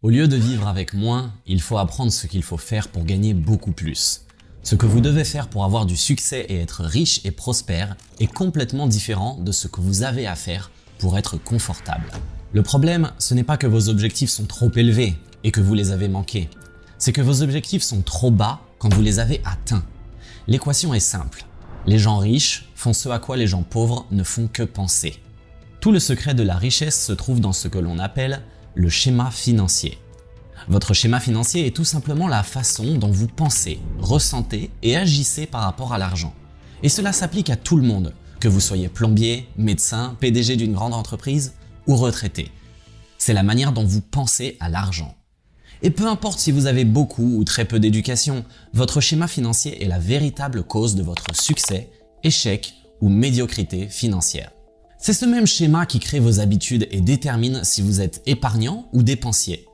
Au lieu de vivre avec moins, il faut apprendre ce qu'il faut faire pour gagner beaucoup plus. Ce que vous devez faire pour avoir du succès et être riche et prospère est complètement différent de ce que vous avez à faire pour être confortable. Le problème, ce n'est pas que vos objectifs sont trop élevés et que vous les avez manqués. C'est que vos objectifs sont trop bas quand vous les avez atteints. L'équation est simple. Les gens riches font ce à quoi les gens pauvres ne font que penser. Tout le secret de la richesse se trouve dans ce que l'on appelle le schéma financier. Votre schéma financier est tout simplement la façon dont vous pensez, ressentez et agissez par rapport à l'argent. Et cela s'applique à tout le monde, que vous soyez plombier, médecin, PDG d'une grande entreprise ou retraité. C'est la manière dont vous pensez à l'argent. Et peu importe si vous avez beaucoup ou très peu d'éducation, votre schéma financier est la véritable cause de votre succès, échec ou médiocrité financière. C'est ce même schéma qui crée vos habitudes et détermine si vous êtes épargnant ou dépensier,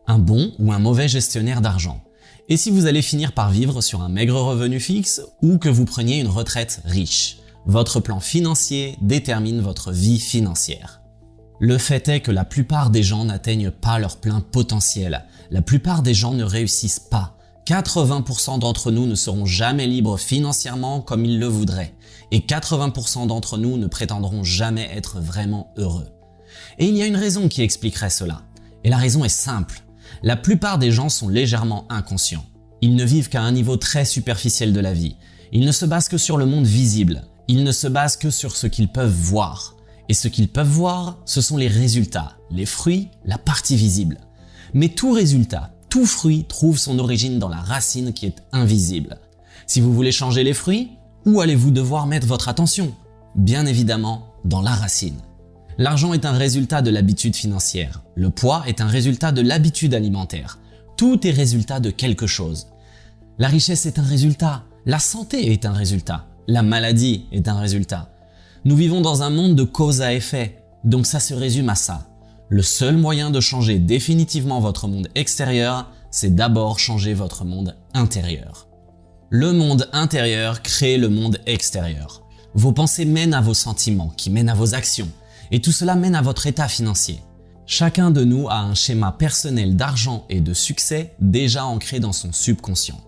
un bon ou un mauvais gestionnaire d'argent, et si vous allez finir par vivre sur un maigre revenu fixe ou que vous preniez une retraite riche. Votre plan financier détermine votre vie financière. Le fait est que la plupart des gens n'atteignent pas leur plein potentiel. La plupart des gens ne réussissent pas. 80% d'entre nous ne seront jamais libres financièrement comme ils le voudraient. Et 80% d'entre nous ne prétendront jamais être vraiment heureux. Et il y a une raison qui expliquerait cela. Et la raison est simple. La plupart des gens sont légèrement inconscients. Ils ne vivent qu'à un niveau très superficiel de la vie. Ils ne se basent que sur le monde visible. Ils ne se basent que sur ce qu'ils peuvent voir. Et ce qu'ils peuvent voir, ce sont les résultats, les fruits, la partie visible. Mais tout résultat, tout fruit trouve son origine dans la racine qui est invisible. Si vous voulez changer les fruits, où allez-vous devoir mettre votre attention? Bien évidemment, dans la racine. L'argent est un résultat de l'habitude financière. Le poids est un résultat de l'habitude alimentaire. Tout est résultat de quelque chose. La richesse est un résultat. La santé est un résultat. La maladie est un résultat. Nous vivons dans un monde de cause à effet, donc ça se résume à ça. Le seul moyen de changer définitivement votre monde extérieur, c'est d'abord changer votre monde intérieur. Le monde intérieur crée le monde extérieur. Vos pensées mènent à vos sentiments, qui mènent à vos actions, et tout cela mène à votre état financier. Chacun de nous a un schéma personnel d'argent et de succès déjà ancré dans son subconscient.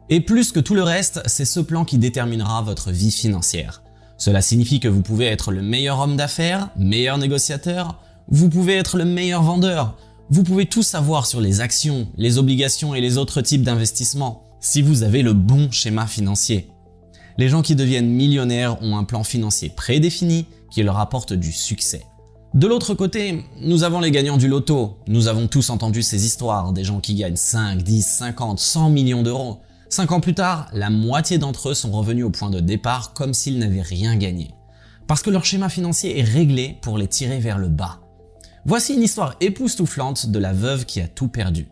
Et plus que tout le reste, c'est ce plan qui déterminera votre vie financière. Cela signifie que vous pouvez être le meilleur homme d'affaires, meilleur négociateur, vous pouvez être le meilleur vendeur, vous pouvez tout savoir sur les actions, les obligations et les autres types d'investissements, si vous avez le bon schéma financier. Les gens qui deviennent millionnaires ont un plan financier prédéfini qui leur apporte du succès. De l'autre côté, nous avons les gagnants du loto. Nous avons tous entendu ces histoires, des gens qui gagnent 5, 10, 50, 100 millions d'euros. 5 ans plus tard, la moitié d'entre eux sont revenus au point de départ comme s'ils n'avaient rien gagné. Parce que leur schéma financier est réglé pour les tirer vers le bas. Voici une histoire époustouflante de la veuve qui a tout perdu.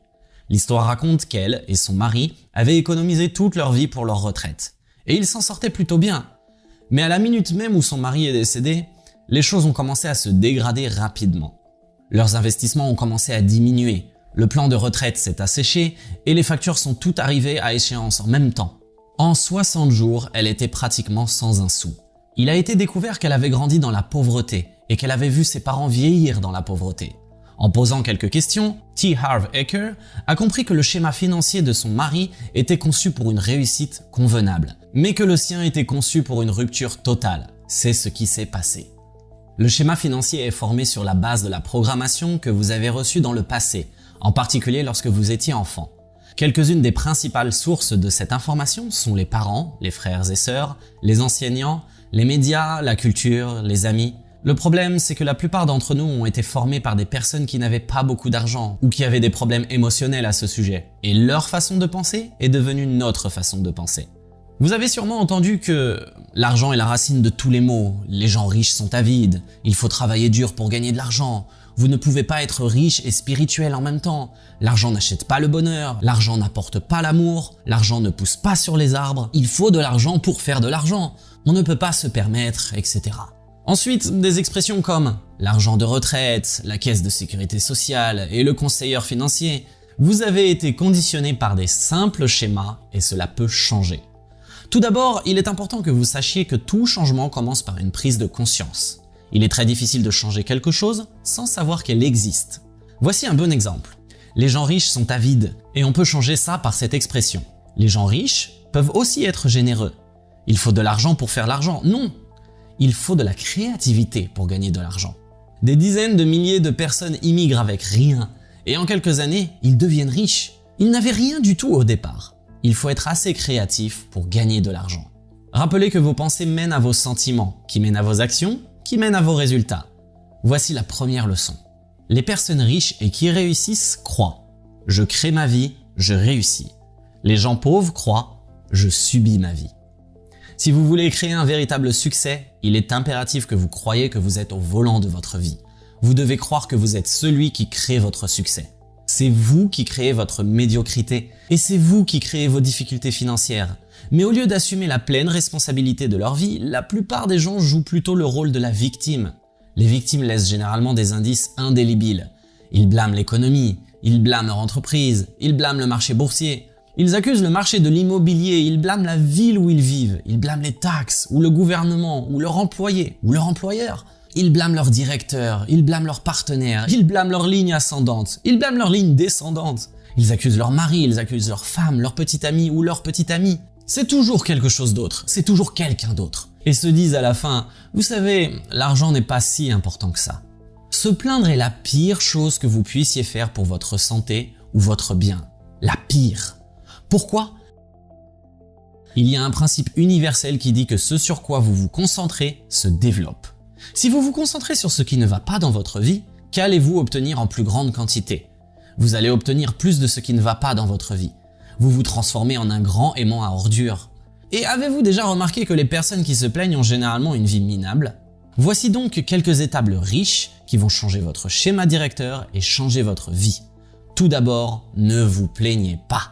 L'histoire raconte qu'elle et son mari avaient économisé toute leur vie pour leur retraite. Et ils s'en sortaient plutôt bien. Mais à la minute même où son mari est décédé, les choses ont commencé à se dégrader rapidement. Leurs investissements ont commencé à diminuer. Le plan de retraite s'est asséché et les factures sont toutes arrivées à échéance en même temps. En 60 jours, elle était pratiquement sans un sou. Il a été découvert qu'elle avait grandi dans la pauvreté et qu'elle avait vu ses parents vieillir dans la pauvreté. En posant quelques questions, T. Harv Eker a compris que le schéma financier de son mari était conçu pour une réussite convenable, mais que le sien était conçu pour une rupture totale. C'est ce qui s'est passé. Le schéma financier est formé sur la base de la programmation que vous avez reçue dans le passé, en particulier lorsque vous étiez enfant. Quelques-unes des principales sources de cette information sont les parents, les frères et sœurs, les enseignants, les médias, la culture, les amis. Le problème, c'est que la plupart d'entre nous ont été formés par des personnes qui n'avaient pas beaucoup d'argent ou qui avaient des problèmes émotionnels à ce sujet. Et leur façon de penser est devenue notre façon de penser. Vous avez sûrement entendu que l'argent est la racine de tous les maux, les gens riches sont avides, il faut travailler dur pour gagner de l'argent, vous ne pouvez pas être riche et spirituel en même temps, l'argent n'achète pas le bonheur, l'argent n'apporte pas l'amour, l'argent ne pousse pas sur les arbres, il faut de l'argent pour faire de l'argent, on ne peut pas se permettre, etc. Ensuite, des expressions comme l'argent de retraite, la caisse de sécurité sociale et le conseilleur financier. Vous avez été conditionné par des simples schémas et cela peut changer. Tout d'abord, il est important que vous sachiez que tout changement commence par une prise de conscience. Il est très difficile de changer quelque chose sans savoir qu'elle existe. Voici un bon exemple. Les gens riches sont avides, et on peut changer ça par cette expression. Les gens riches peuvent aussi être généreux. Il faut de l'argent pour faire l'argent. Non, il faut de la créativité pour gagner de l'argent. Des dizaines de milliers de personnes immigrent avec rien, et en quelques années, ils deviennent riches. Ils n'avaient rien du tout au départ. Il faut être assez créatif pour gagner de l'argent. Rappelez que vos pensées mènent à vos sentiments, qui mènent à vos actions, qui mènent à vos résultats. Voici la première leçon. Les personnes riches et qui réussissent croient « Je crée ma vie, je réussis ». Les gens pauvres croient « Je subis ma vie ». Si vous voulez créer un véritable succès, il est impératif que vous croyiez que vous êtes au volant de votre vie. Vous devez croire que vous êtes celui qui crée votre succès. C'est vous qui créez votre médiocrité et c'est vous qui créez vos difficultés financières. Mais au lieu d'assumer la pleine responsabilité de leur vie, la plupart des gens jouent plutôt le rôle de la victime. Les victimes laissent généralement des indices indélébiles. Ils blâment l'économie, ils blâment leur entreprise, ils blâment le marché boursier. Ils accusent le marché de l'immobilier, ils blâment la ville où ils vivent, ils blâment les taxes, ou le gouvernement, ou leur employé, ou leur employeur. Ils blâment leur directeur, ils blâment leur partenaire, ils blâment leur ligne ascendante, ils blâment leur ligne descendante. Ils accusent leur mari, ils accusent leur femme, leur petit ami ou leur petite amie. C'est toujours quelque chose d'autre, c'est toujours quelqu'un d'autre. Et se disent à la fin, vous savez, l'argent n'est pas si important que ça. Se plaindre est la pire chose que vous puissiez faire pour votre santé ou votre bien. La pire. Pourquoi ? Il y a un principe universel qui dit que ce sur quoi vous vous concentrez se développe. Si vous vous concentrez sur ce qui ne va pas dans votre vie, qu'allez-vous obtenir en plus grande quantité ? Vous allez obtenir plus de ce qui ne va pas dans votre vie. Vous vous transformez en un grand aimant à ordures. Et avez-vous déjà remarqué que les personnes qui se plaignent ont généralement une vie minable ? Voici donc quelques étapes riches qui vont changer votre schéma directeur et changer votre vie. Tout d'abord, ne vous plaignez pas.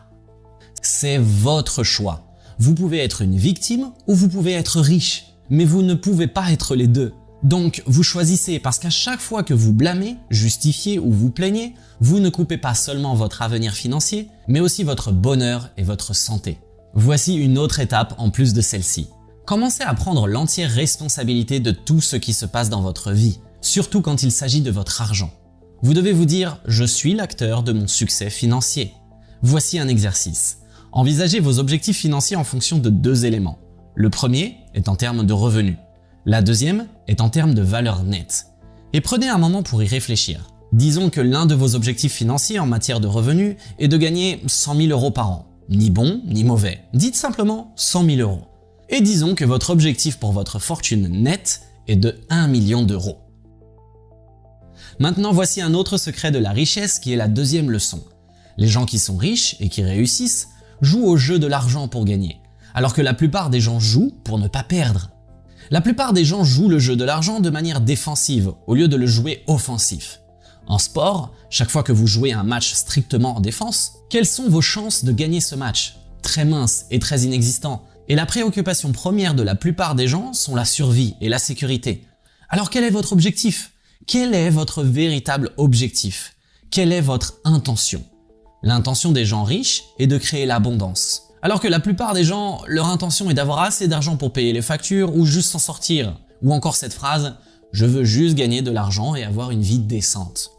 C'est votre choix. Vous pouvez être une victime ou vous pouvez être riche, mais vous ne pouvez pas être les deux. Donc vous choisissez parce qu'à chaque fois que vous blâmez, justifiez ou vous plaignez, vous ne coupez pas seulement votre avenir financier, mais aussi votre bonheur et votre santé. Voici une autre étape en plus de celle-ci. Commencez à prendre l'entière responsabilité de tout ce qui se passe dans votre vie, surtout quand il s'agit de votre argent. Vous devez vous dire « Je suis l'acteur de mon succès financier ». Voici un exercice. Envisagez vos objectifs financiers en fonction de deux éléments. Le premier est en termes de revenus. La deuxième est en termes de valeur nette. Et prenez un moment pour y réfléchir. Disons que l'un de vos objectifs financiers en matière de revenus est de gagner 100 000 € par an. Ni bon, ni mauvais. Dites simplement 100 000 €. Et disons que votre objectif pour votre fortune nette est de 1 million d'euros. Maintenant, voici un autre secret de la richesse qui est la deuxième leçon. Les gens qui sont riches et qui réussissent jouent au jeu de l'argent pour gagner, alors que la plupart des gens jouent pour ne pas perdre. La plupart des gens jouent le jeu de l'argent de manière défensive au lieu de le jouer offensif. En sport, chaque fois que vous jouez un match strictement en défense, quelles sont vos chances de gagner ce match ? Très minces et très inexistants. Et la préoccupation première de la plupart des gens sont la survie et la sécurité. Alors quel est votre objectif ? Quel est votre véritable objectif ? Quelle est votre intention ? L'intention des gens riches est de créer l'abondance. Alors que la plupart des gens, leur intention est d'avoir assez d'argent pour payer les factures ou juste s'en sortir. Ou encore cette phrase « Je veux juste gagner de l'argent et avoir une vie décente ».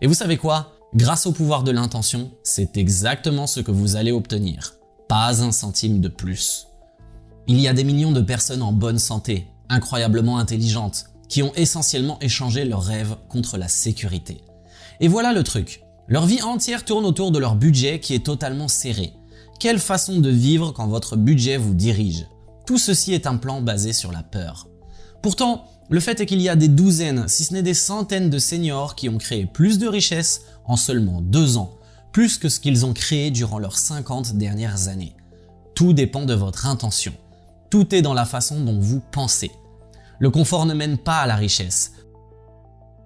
Et vous savez quoi ? Grâce au pouvoir de l'intention, c'est exactement ce que vous allez obtenir. Pas un centime de plus. Il y a des millions de personnes en bonne santé, incroyablement intelligentes, qui ont essentiellement échangé leurs rêves contre la sécurité. Et voilà le truc. Leur vie entière tourne autour de leur budget qui est totalement serré. Quelle façon de vivre quand votre budget vous dirige ? Tout ceci est un plan basé sur la peur. Pourtant, le fait est qu'il y a des douzaines, si ce n'est des centaines de seniors qui ont créé plus de richesses en seulement 2 ans, plus que ce qu'ils ont créé durant leurs 50 dernières années. Tout dépend de votre intention. Tout est dans la façon dont vous pensez. Le confort ne mène pas à la richesse.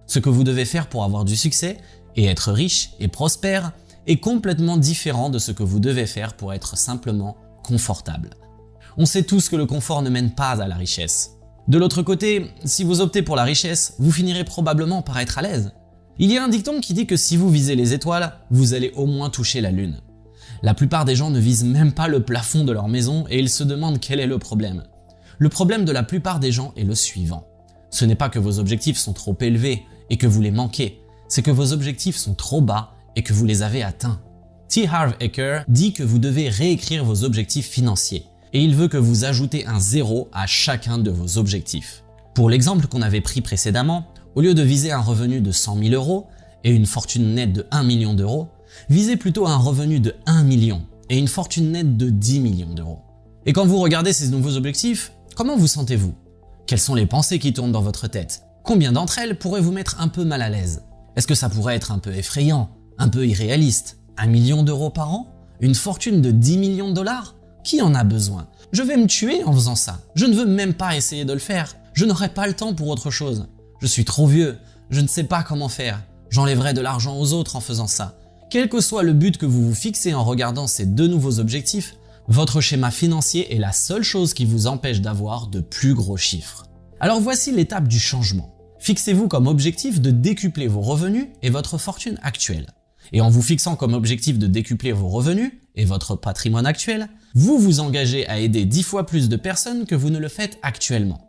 Ce que vous devez faire pour avoir du succès et être riche et prospère est complètement différent de ce que vous devez faire pour être simplement confortable. On sait tous que le confort ne mène pas à la richesse. De l'autre côté, si vous optez pour la richesse, vous finirez probablement par être à l'aise. Il y a un dicton qui dit que si vous visez les étoiles, vous allez au moins toucher la lune. La plupart des gens ne visent même pas le plafond de leur maison et ils se demandent quel est le problème. Le problème de la plupart des gens est le suivant. Ce n'est pas que vos objectifs sont trop élevés et que vous les manquez, c'est que vos objectifs sont trop bas et que vous les avez atteints. T. Harv Eker dit que vous devez réécrire vos objectifs financiers et il veut que vous ajoutez un 0 à chacun de vos objectifs. Pour l'exemple qu'on avait pris précédemment, au lieu de viser un revenu de 100 000 euros et une fortune nette de 1 million d'euros, visez plutôt un revenu de 1 million et une fortune nette de 10 millions d'euros. Et quand vous regardez ces nouveaux objectifs, comment vous sentez-vous? Quelles sont les pensées qui tournent dans votre tête? Combien d'entre elles pourraient vous mettre un peu mal à l'aise? Est-ce que ça pourrait être un peu effrayant, un peu irréaliste? 1 million d'euros par an? Une fortune de 10 millions de dollars? Qui en a besoin? Je vais me tuer en faisant ça. Je ne veux même pas essayer de le faire. Je n'aurai pas le temps pour autre chose. Je suis trop vieux. Je ne sais pas comment faire. J'enlèverai de l'argent aux autres en faisant ça. Quel que soit le but que vous vous fixez en regardant ces deux nouveaux objectifs, votre schéma financier est la seule chose qui vous empêche d'avoir de plus gros chiffres. Alors voici l'étape du changement. Fixez-vous comme objectif de décupler vos revenus et votre fortune actuelle. Et en vous fixant comme objectif de décupler vos revenus et votre patrimoine actuel, vous vous engagez à aider 10 fois plus de personnes que vous ne le faites actuellement.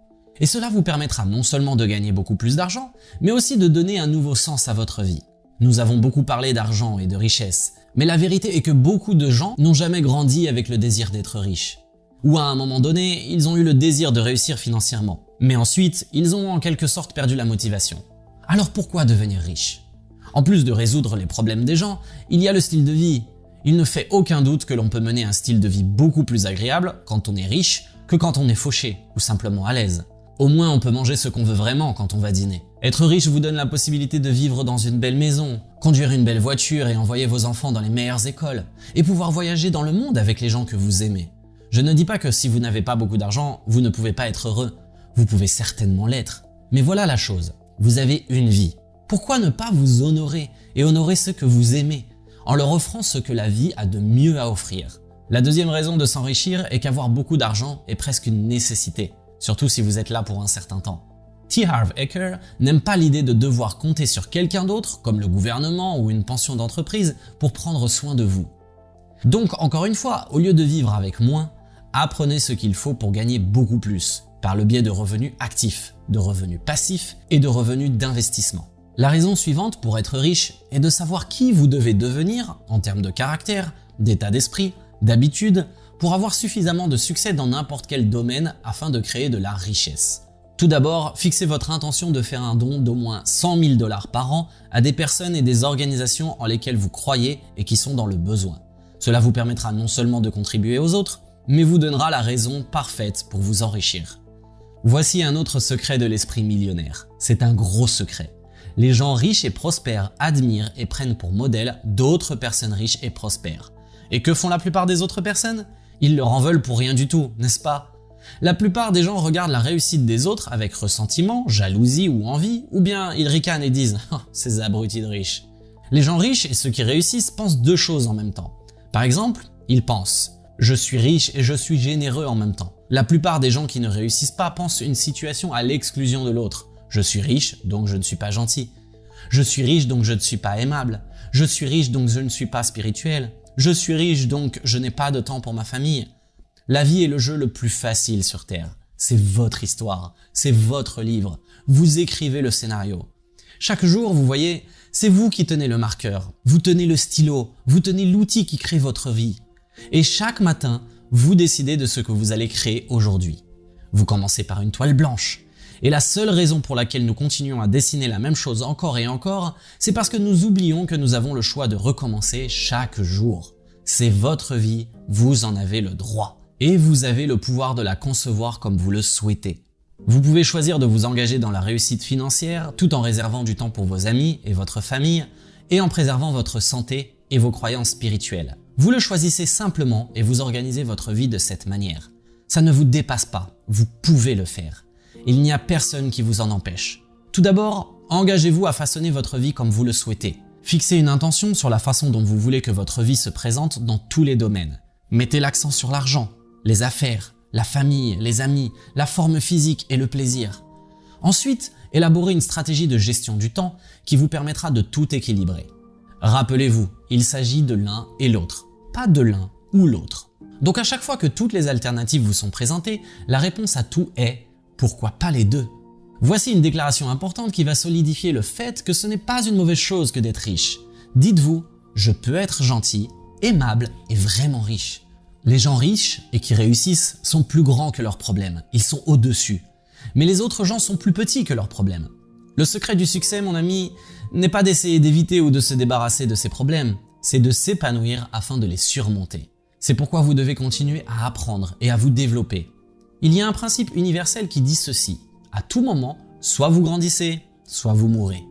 Et cela vous permettra non seulement de gagner beaucoup plus d'argent, mais aussi de donner un nouveau sens à votre vie. Nous avons beaucoup parlé d'argent et de richesse, mais la vérité est que beaucoup de gens n'ont jamais grandi avec le désir d'être riches. Ou à un moment donné, ils ont eu le désir de réussir financièrement. Mais ensuite, ils ont en quelque sorte perdu la motivation. Alors pourquoi devenir riche? En plus de résoudre les problèmes des gens, il y a le style de vie. Il ne fait aucun doute que l'on peut mener un style de vie beaucoup plus agréable quand on est riche que quand on est fauché ou simplement à l'aise. Au moins on peut manger ce qu'on veut vraiment quand on va dîner. Être riche vous donne la possibilité de vivre dans une belle maison, conduire une belle voiture et envoyer vos enfants dans les meilleures écoles, et pouvoir voyager dans le monde avec les gens que vous aimez. Je ne dis pas que si vous n'avez pas beaucoup d'argent, vous ne pouvez pas être heureux. Vous pouvez certainement l'être. Mais voilà la chose, vous avez une vie. Pourquoi ne pas vous honorer et honorer ceux que vous aimez, en leur offrant ce que la vie a de mieux à offrir? La deuxième raison de s'enrichir est qu'avoir beaucoup d'argent est presque une nécessité, surtout si vous êtes là pour un certain temps. T. Harv Eker n'aime pas l'idée de devoir compter sur quelqu'un d'autre, comme le gouvernement ou une pension d'entreprise, pour prendre soin de vous. Donc encore une fois, au lieu de vivre avec moins, apprenez ce qu'il faut pour gagner beaucoup plus, par le biais de revenus actifs, de revenus passifs et de revenus d'investissement. La raison suivante pour être riche est de savoir qui vous devez devenir en termes de caractère, d'état d'esprit, d'habitude, pour avoir suffisamment de succès dans n'importe quel domaine afin de créer de la richesse. Tout d'abord, fixez votre intention de faire un don d'au moins 100 000 $ par an à des personnes et des organisations en lesquelles vous croyez et qui sont dans le besoin. Cela vous permettra non seulement de contribuer aux autres, mais vous donnera la raison parfaite pour vous enrichir. Voici un autre secret de l'esprit millionnaire. C'est un gros secret. Les gens riches et prospères admirent et prennent pour modèle d'autres personnes riches et prospères. Et que font la plupart des autres personnes? Ils leur en veulent pour rien du tout, n'est-ce pas? La plupart des gens regardent la réussite des autres avec ressentiment, jalousie ou envie, ou bien ils ricanent et disent « Oh, ces abrutis de riches ». Les gens riches et ceux qui réussissent pensent deux choses en même temps. Par exemple, ils pensent « Je suis riche et je suis généreux en même temps ». La plupart des gens qui ne réussissent pas pensent une situation à l'exclusion de l'autre. Je suis riche, donc je ne suis pas gentil. Je suis riche, donc je ne suis pas aimable. Je suis riche, donc je ne suis pas spirituel. Je suis riche, donc je n'ai pas de temps pour ma famille. La vie est le jeu le plus facile sur Terre. C'est votre histoire, c'est votre livre. Vous écrivez le scénario. Chaque jour, vous voyez, c'est vous qui tenez le marqueur. Vous tenez le stylo, vous tenez l'outil qui crée votre vie. Et chaque matin, vous décidez de ce que vous allez créer aujourd'hui. Vous commencez par une toile blanche. Et la seule raison pour laquelle nous continuons à dessiner la même chose encore et encore, c'est parce que nous oublions que nous avons le choix de recommencer chaque jour. C'est votre vie, vous en avez le droit. Et vous avez le pouvoir de la concevoir comme vous le souhaitez. Vous pouvez choisir de vous engager dans la réussite financière tout en réservant du temps pour vos amis et votre famille et en préservant votre santé et vos croyances spirituelles. Vous le choisissez simplement et vous organisez votre vie de cette manière. Ça ne vous dépasse pas, vous pouvez le faire. Il n'y a personne qui vous en empêche. Tout d'abord, engagez-vous à façonner votre vie comme vous le souhaitez. Fixez une intention sur la façon dont vous voulez que votre vie se présente dans tous les domaines. Mettez l'accent sur l'argent, les affaires, la famille, les amis, la forme physique et le plaisir. Ensuite, élaborez une stratégie de gestion du temps qui vous permettra de tout équilibrer. Rappelez-vous, il s'agit de l'un et l'autre, pas de l'un ou l'autre. Donc à chaque fois que toutes les alternatives vous sont présentées, la réponse à tout est « pourquoi pas les deux ?» Voici une déclaration importante qui va solidifier le fait que ce n'est pas une mauvaise chose que d'être riche. Dites-vous Je peux être gentil, aimable et vraiment riche. Les gens riches et qui réussissent sont plus grands que leurs problèmes, ils sont au-dessus. Mais les autres gens sont plus petits que leurs problèmes. Le secret du succès, mon ami, n'est pas d'essayer d'éviter ou de se débarrasser de ces problèmes, c'est de s'épanouir afin de les surmonter. C'est pourquoi vous devez continuer à apprendre et à vous développer. Il y a un principe universel qui dit ceci: à tout moment, soit vous grandissez, soit vous mourrez.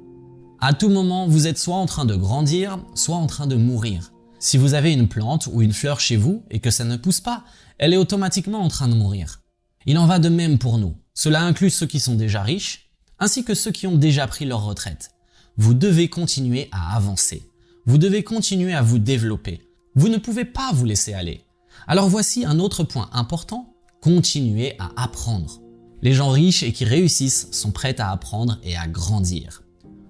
À tout moment, vous êtes soit en train de grandir, soit en train de mourir. Si vous avez une plante ou une fleur chez vous et que ça ne pousse pas, elle est automatiquement en train de mourir. Il en va de même pour nous. Cela inclut ceux qui sont déjà riches, ainsi que ceux qui ont déjà pris leur retraite. Vous devez continuer à avancer. Vous devez continuer à vous développer. Vous ne pouvez pas vous laisser aller. Alors voici un autre point important: continuez à apprendre. Les gens riches et qui réussissent sont prêts à apprendre et à grandir.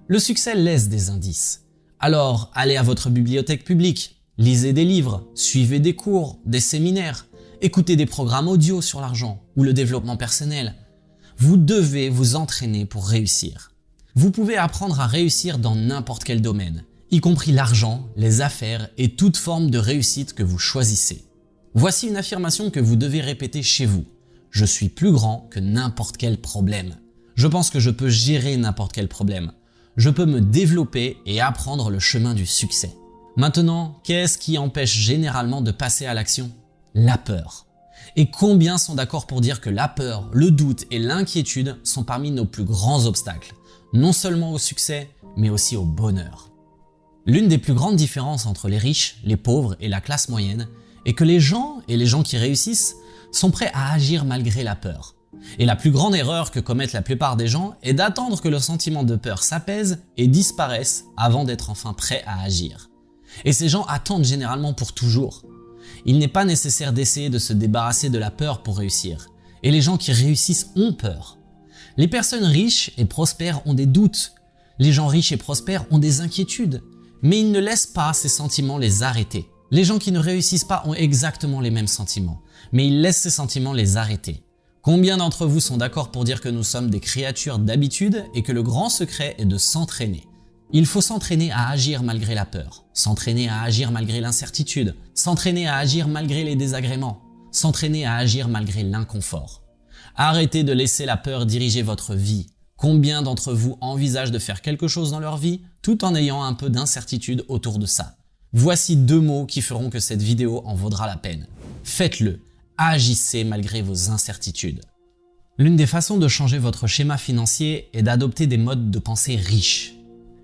Le succès laisse des indices. Alors allez à votre bibliothèque publique. Lisez des livres, suivez des cours, des séminaires, écoutez des programmes audio sur l'argent ou le développement personnel. Vous devez vous entraîner pour réussir. Vous pouvez apprendre à réussir dans n'importe quel domaine, y compris l'argent, les affaires et toute forme de réussite que vous choisissez. Voici une affirmation que vous devez répéter chez vous. Je suis plus grand que n'importe quel problème. Je pense que je peux gérer n'importe quel problème. Je peux me développer et apprendre le chemin du succès. Maintenant, qu'est-ce qui empêche généralement de passer à l'action? La peur. Et combien sont d'accord pour dire que la peur, le doute et l'inquiétude sont parmi nos plus grands obstacles, non seulement au succès, mais aussi au bonheur. L'une des plus grandes différences entre les riches, les pauvres et la classe moyenne est que les gens qui réussissent sont prêts à agir malgré la peur. Et la plus grande erreur que commettent la plupart des gens est d'attendre que le sentiment de peur s'apaise et disparaisse avant d'être enfin prêts à agir. Et ces gens attendent généralement pour toujours. Il n'est pas nécessaire d'essayer de se débarrasser de la peur pour réussir. Et les gens qui réussissent ont peur. Les personnes riches et prospères ont des doutes. Les gens riches et prospères ont des inquiétudes. Mais ils ne laissent pas ces sentiments les arrêter. Les gens qui ne réussissent pas ont exactement les mêmes sentiments. Mais ils laissent ces sentiments les arrêter. Combien d'entre vous sont d'accord pour dire que nous sommes des créatures d'habitude et que le grand secret est de s'entraîner? Il faut s'entraîner à agir malgré la peur, s'entraîner à agir malgré l'incertitude, s'entraîner à agir malgré les désagréments, s'entraîner à agir malgré l'inconfort. Arrêtez de laisser la peur diriger votre vie. Combien d'entre vous envisagent de faire quelque chose dans leur vie tout en ayant un peu d'incertitude autour de ça? Voici 2 mots qui feront que cette vidéo en vaudra la peine. Faites-le. Agissez malgré vos incertitudes. L'une des façons de changer votre schéma financier est d'adopter des modes de pensée riches.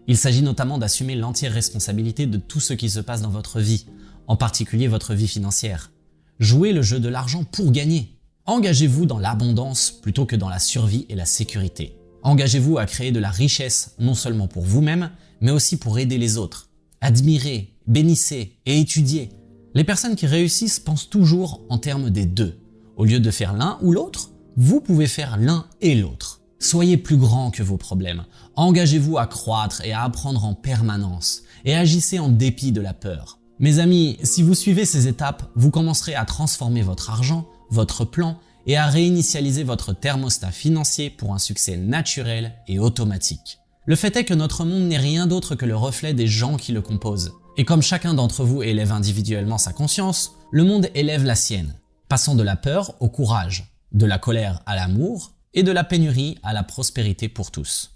Il s'agit notamment d'assumer l'entière responsabilité de tout ce qui se passe dans votre vie, en particulier votre vie financière. Jouez le jeu de l'argent pour gagner. Engagez-vous dans l'abondance plutôt que dans la survie et la sécurité. Engagez-vous à créer de la richesse non seulement pour vous-même, mais aussi pour aider les autres. Admirez, bénissez et étudiez. Les personnes qui réussissent pensent toujours en termes des deux. Au lieu de faire l'un ou l'autre, vous pouvez faire l'un et l'autre. Soyez plus grand que vos problèmes. Engagez-vous à croître et à apprendre en permanence. Et agissez en dépit de la peur. Mes amis, si vous suivez ces étapes, vous commencerez à transformer votre argent, votre plan et à réinitialiser votre thermostat financier pour un succès naturel et automatique. Le fait est que notre monde n'est rien d'autre que le reflet des gens qui le composent. Et comme chacun d'entre vous élève individuellement sa conscience, le monde élève la sienne, passant de la peur au courage, de la colère à l'amour et de la pénurie à la prospérité pour tous.